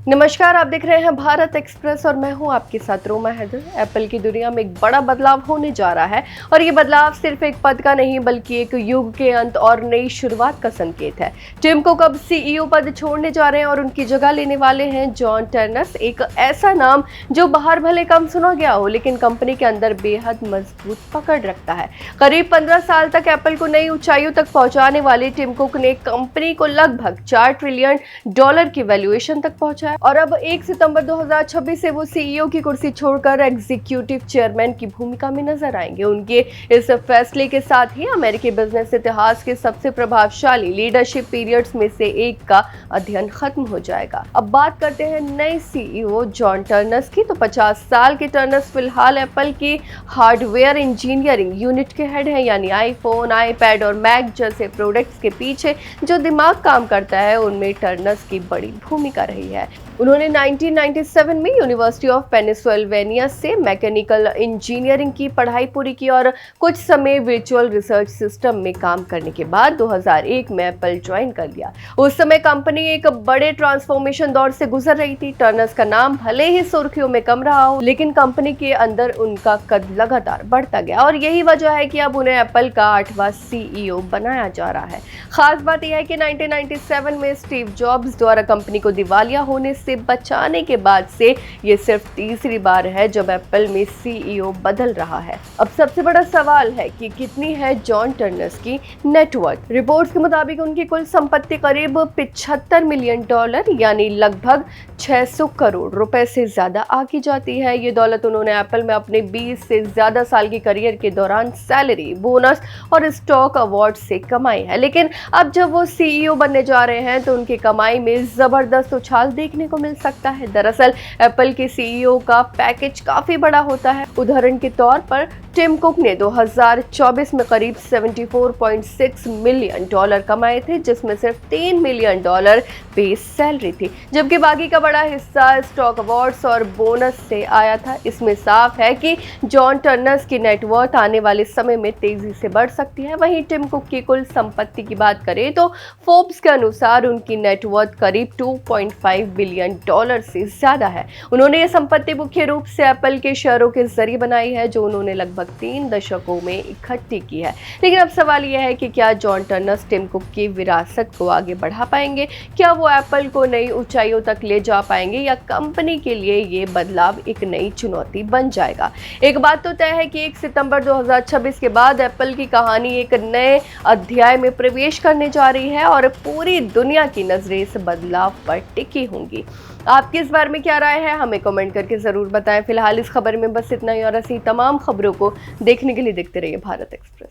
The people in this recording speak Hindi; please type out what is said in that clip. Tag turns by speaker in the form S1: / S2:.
S1: नमस्कार, आप देख रहे हैं भारत एक्सप्रेस और मैं हूं आपके साथ रोमा हैदर। एप्पल की दुनिया में एक बड़ा बदलाव होने जा रहा है और ये बदलाव सिर्फ एक पद का नहीं बल्कि एक युग के अंत और नई शुरुआत का संकेत है। टिम कुक अब सीईओ पद छोड़ने जा रहे हैं और उनकी जगह लेने वाले हैं जॉन टर्नर, एक ऐसा नाम जो बाहर भले कम सुना गया हो लेकिन कंपनी के अंदर बेहद मजबूत पकड़ रखता है। करीब 15 साल तक एप्पल को नई ऊंचाइयों तक पहुंचाने वाले टिम कुक ने कंपनी को लगभग $4 ट्रिलियन की वैल्यूएशन तक पहुंचाया और अब 1 सितंबर 2026 से वो सीईओ की कुर्सी छोड़कर एग्जीक्यूटिव चेयरमैन की भूमिका में नजर आएंगे। उनके इस फैसले के साथ ही अमेरिकी बिजनेस इतिहास के सबसे प्रभावशाली लीडरशिप पीरियड्स में से एक का अध्ययन खत्म हो जाएगा। अब बात करते हैं नए सीईओ जॉन टर्नर की। तो 50 साल के टर्नर फिलहाल एप्पल की हार्डवेयर इंजीनियरिंग यूनिट के हेड हैं, यानी आईफोन, आईपैड और मैक जैसे प्रोडक्ट्स के पीछे जो दिमाग काम करता है उनमें टर्नर की बड़ी भूमिका रही है। उन्होंने 1997 में यूनिवर्सिटी ऑफ पेनिसिल्वेनिया से मैकेनिकल इंजीनियरिंग की पढ़ाई पूरी की और कुछ समय वर्चुअल रिसर्च सिस्टम में काम करने के बाद 2001 में एप्पल ज्वाइन कर लिया। उस समय कंपनी एक बड़े ट्रांसफॉर्मेशन दौर से गुजर रही थी। टर्नर का नाम भले ही सुर्खियों में कम रहा हो लेकिन कंपनी के अंदर उनका कद लगातार बढ़ता गया और यही वजह है कि अब उन्हें एप्पल का 8वां सीईओ बनाया जा रहा है। खास बात यह है कि 1997 में स्टीव जॉब्स द्वारा कंपनी को दिवालिया होने से बचाने के बाद से ये सिर्फ तीसरी बार है जब एप्पल में सीईओ बदल रहा है। अब सबसे बड़ा सवाल है कि कितनी है जॉन टर्नर की नेटवर्थ। रिपोर्ट्स के मुताबिक उनकी कुल संपत्ति करीब $75 मिलियन यानी लगभग 600 करोड़ रुपए से ज्यादा आकी जाती है। ये दौलत उन्होंने एप्पल में अपने 20 से ज्यादा साल की करियर के दौरान सैलरी, बोनस और स्टॉक अवार्ड से कमाई है। लेकिन अब जब वो सीईओ बनने जा रहे हैं तो उनकी कमाई में जबरदस्त उछाल देखने को मिल सकता है। दरअसल एप्पल के सीईओ का पैकेज काफी बड़ा होता है। उदाहरण के तौर पर टिम कुक ने 2024 में करीब $74.6 मिलियन कमाए थे, जिसमें सिर्फ $3 मिलियन बेस सैलरी थी, जबकि बाकी का बड़ा हिस्सा स्टॉक अवार्ड्स और बोनस से आया था। इसमें साफ है कि जॉन टर्नर की नेटवर्थ आने वाले समय में तेजी से बढ़ सकती है। वहीं टिम कुक की कुल संपत्ति की बात करें तो फोर्ब्स के अनुसार उनकी नेटवर्थ करीब $2.5 बिलियन से ज्यादा है। उन्होंने ये संपत्ति मुख्य रूप से एप्पल के शेयरों के जरिए बनाई है जो उन्होंने लगभग 3 दशकों में इकट्ठी की है। लेकिन अब सवाल यह है कि क्या जॉन टर्नर टिम कुक की विरासत को आगे बढ़ा पाएंगे? क्या वो एप्पल को नई ऊंचाइयों तक ले जा पाएंगे या कंपनी के लिए ये बदलाव एक नई चुनौती बन जाएगा? एक बात तो तय है कि 1 सितंबर 2026 के बाद एप्पल की कहानी एक नए अध्याय में प्रवेश करने जा रही है और पूरी दुनिया की नजरें इस बदलाव पर टिकी होंगी। आपकी इस बारे में क्या राय है, हमें कमेंट करके जरूर बताएं। फिलहाल इस खबर में बस इतना ही और ऐसी तमाम खबरों को देखने के लिए देखते रहिए भारत एक्सप्रेस।